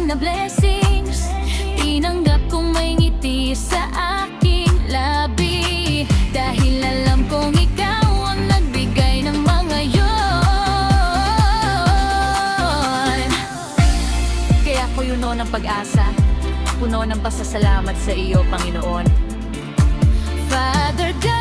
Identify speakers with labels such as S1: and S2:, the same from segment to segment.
S1: dumating na blessings, tinanggap kong may ngiti sa aking labi. Dahil alam kong ikaw ang nagbigay ng mga yon. Kaya ko yun ng pag-asa, puno ng pasasalamat sa iyo, Panginoon. Father God,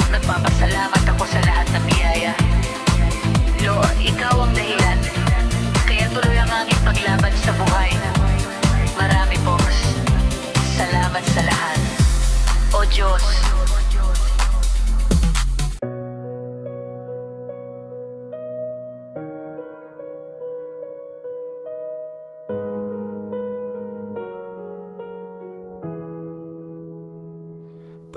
S1: nagpapasalamat ako sa lahat ng biyaya. Lord, ikaw ang dahilan, kaya tuloy ang aking paglaban sa buhay. Marami po salamat sa lahat, O Diyos.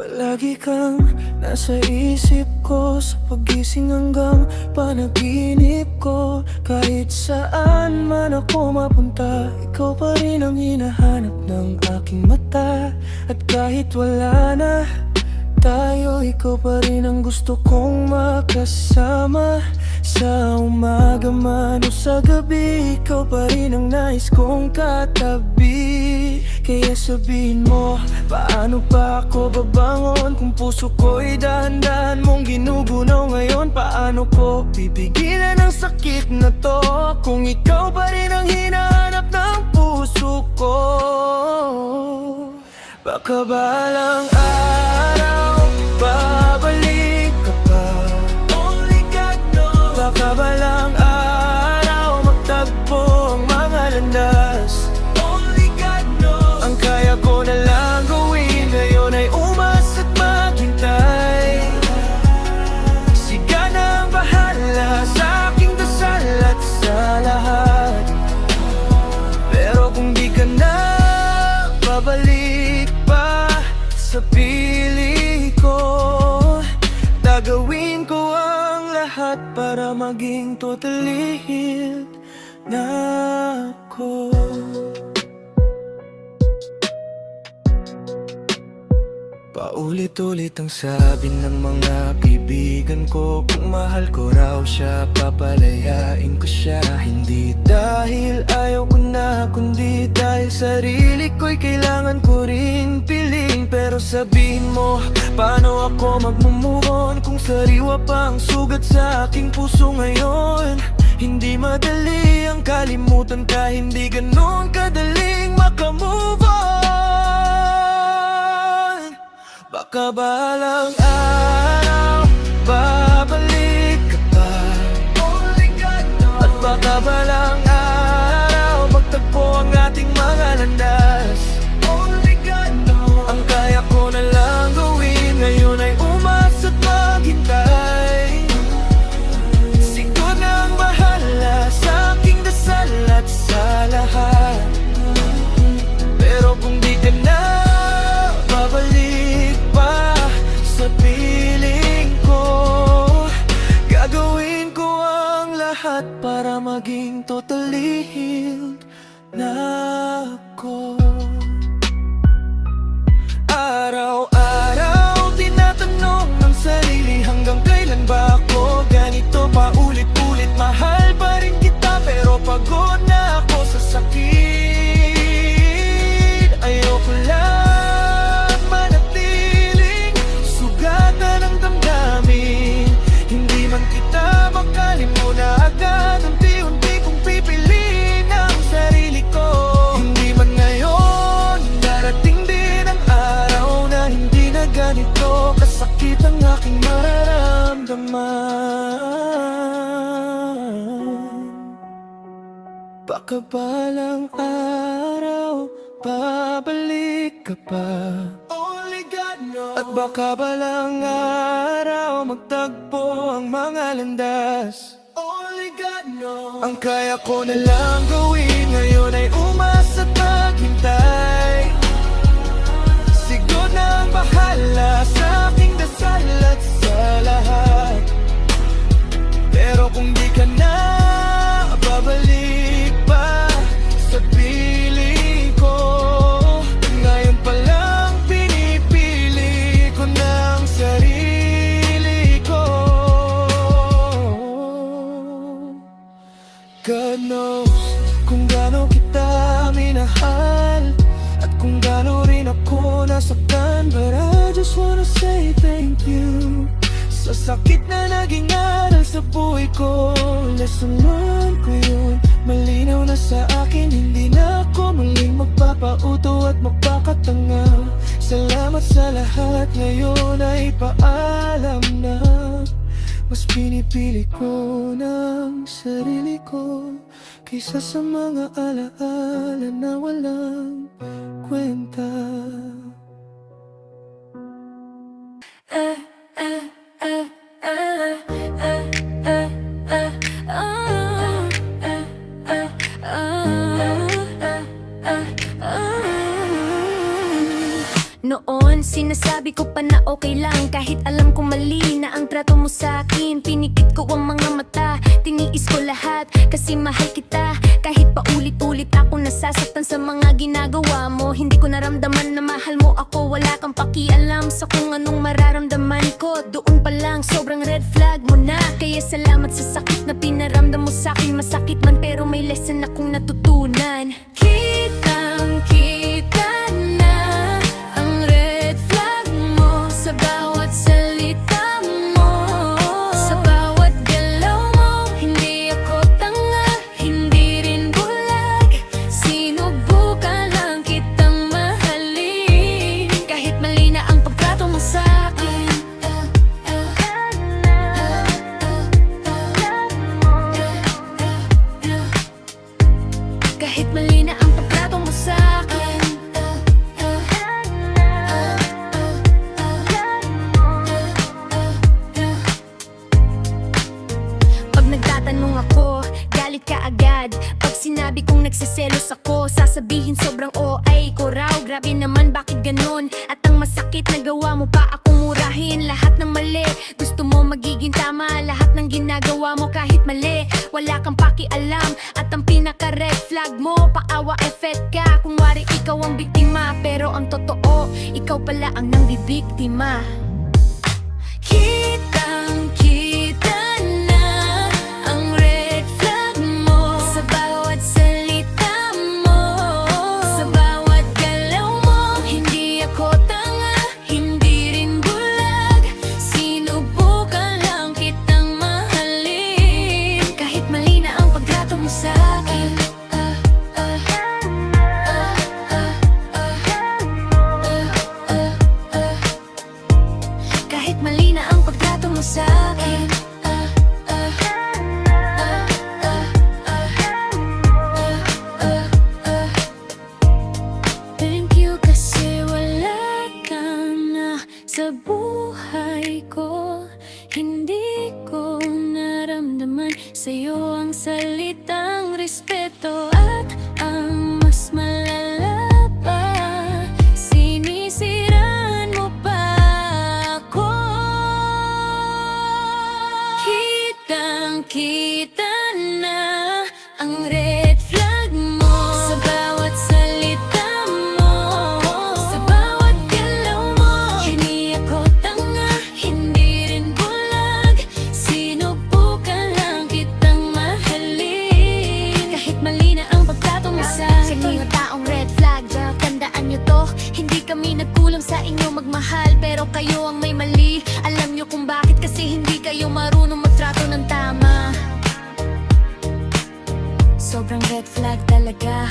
S2: Palagi kang nasa isip ko, sa pagising hanggang panaginip ko. Kahit saan man ako mapunta, ikaw pa rin ang hinahanap ng aking mata. At kahit wala na tayo, ikaw pa rin ang gusto kong makasama. Sa umaga man o sa gabi, ikaw pa rin ang nais kong katabi. Kaya sabihin mo, paano pa ako babangon kung puso ko'y dahan-dahan mong ginugunaw ngayon? Paano ko pipigilan ang sakit na to kung ikaw pa rin ang hinahanap ng puso ko? Baka balang araw babalik ka pa, only God knows. Baka balang araw magtagpo ang mga landas, only God knows. Ang kaya ko na lang gawin ngayon ay umas at maghintay. Siga na ang bahala sa aking dasal at sa lahat. Pero kung di ka na babalik pa sa piling ko, gagawin ko ang lahat para maging totally healed na ako. Paulit-ulit ang sabi ng mga kaibigan ko, kung mahal ko raw siya, papalayain ko siya. Hindi dahil ayaw ko na, kundi dahil sarili ko'y kailangan ko rin piling. Pero sabihin mo, paano ako mag-move on kung sariwa pa ang sugat sa aking puso ngayon? Hindi madali ang kalimutan ka, hindi ganun kadaling makamove on. Baka balang araw babalik ka pa, only God knows. At baka balang araw magtagpo ang ating mga landas, only God knows. Ang kaya ko na lang gawin ngayon ay umas at maghintay. Sigod na ang bahala sa aking dasal at sa lahat. Pero kung di ka na babalik pa sa piling ko, gagawin ko ang lahat para maging totally healed na ako. Araw-araw tinatanong ng sarili, hanggang kailan ba ako ganito? Paulit-ulit mahal pa rin kita, pero pagod na ako sa sakit. Ayoko lang manatiling sugatan ng damdamin. Hindi man kita makalimutan agad, unti-unti kong pipiliin ang sarili ko. Hindi man ngayon, darating din ang araw na hindi na ganito kasakit ang aking mararamdaman. baka balang araw babalik ka pa. Only God knows. At baka balang araw magtagpo ang mga landas. Only God knows. Ang kaya ko na lang gawin ngayon ay umasa at maghintay. Siguro na ang bahala sa aking dasal at sa lahat. Pero kung di ka na babalik pa sa piling ko, ngayon pa lang pinipili ko ng sarili ko. God knows kung gaano kita minahal at kung gaano rin ako nasaktan. But I just wanna say thank you sa sakit na naging aral sa buhay ko. Lesson learned ko yun, malinaw na sa akin. Hindi na ako muling magpapauto at magpakatanga. Salamat sa lahat, ngayon ay paalam na. Mas pinipili ko ng sarili ko kaysa sa mga alaala na walang kwenta.
S3: Noon, sinasabi ko pa na okay lang, kahit alam ko mali na ang trato mo sa akin. Pinikit ko ang mga mata, tiniis ko lahat kasi mahal kita. Kahit pa ulit-ulit ako nasasaktan sa mga ginagawa mo, hindi ko naramdaman na mahal mo ako. Wala kang pakialam sa kung anong mararamdaman ko. Doon pa lang sobrang red flag mo na. Kaya salamat sa sakit na pinaramdam mo sa akin. Masakit man pero may lesson akong natutunan. Kitang-kita na ang red flag mo sa bawat salita mo, sa bawat galaw mo. Hindi ako tanga, hindi rin bulag. Sinubukan lang kitang mahalin, kahit mali na ang pagtrato mo sa akin. Kahit mali na ang pagtrato mo sa akin. Pag nagtatanong ako, galit ka agad. Pag sinabi kong nagsiselos ako, sasabihin sobrang OA ko raw. Grabe naman, bakit ganun? At ang masakit, nagawa mo pa akong murahin. Lahat ng mali, gusto mo magiging tama. Lahat ng ginagawa mo kahit mali, wala kang pakialam. At ang pinaka-red flag mo, paawa effect ka. Kung wari ikaw ang biktima, pero ang totoo, ikaw pala ang nangbibiktima. Kitang-kita na ang red flag mo sa bawat salita mo, sa bawat galaw mo. Hindi ako tanga, hindi rin bulag. Sinubukan lang kitang mahalin, kahit mali na ang pagtrato mo sa akin. Kahit mali na ang pagtrato mo sa akin. Thank you kasi wala ka na sa buhay ko. Hindi ko naramdaman sa'yo ang salitang respeto. At ang mas malala pa, sinisiraan mo pa ako. Kitang-kita na ang red flag mo sa bawat salita mo, sa bawat galaw mo. Hindi ako tanga, hindi rin bulag. Sinubukan lang kitang mahalin, kahit mali na ang pagtrato mo sa akin. Sa mga taong red flag, tandaan nyo to. Hindi kami nagkulang sa inyo magmahal, pero kayo ang may mali. Alam nyo kung bakit, kasi hindi kayo marunong magtrato ng tama. Sobrang red flag talaga.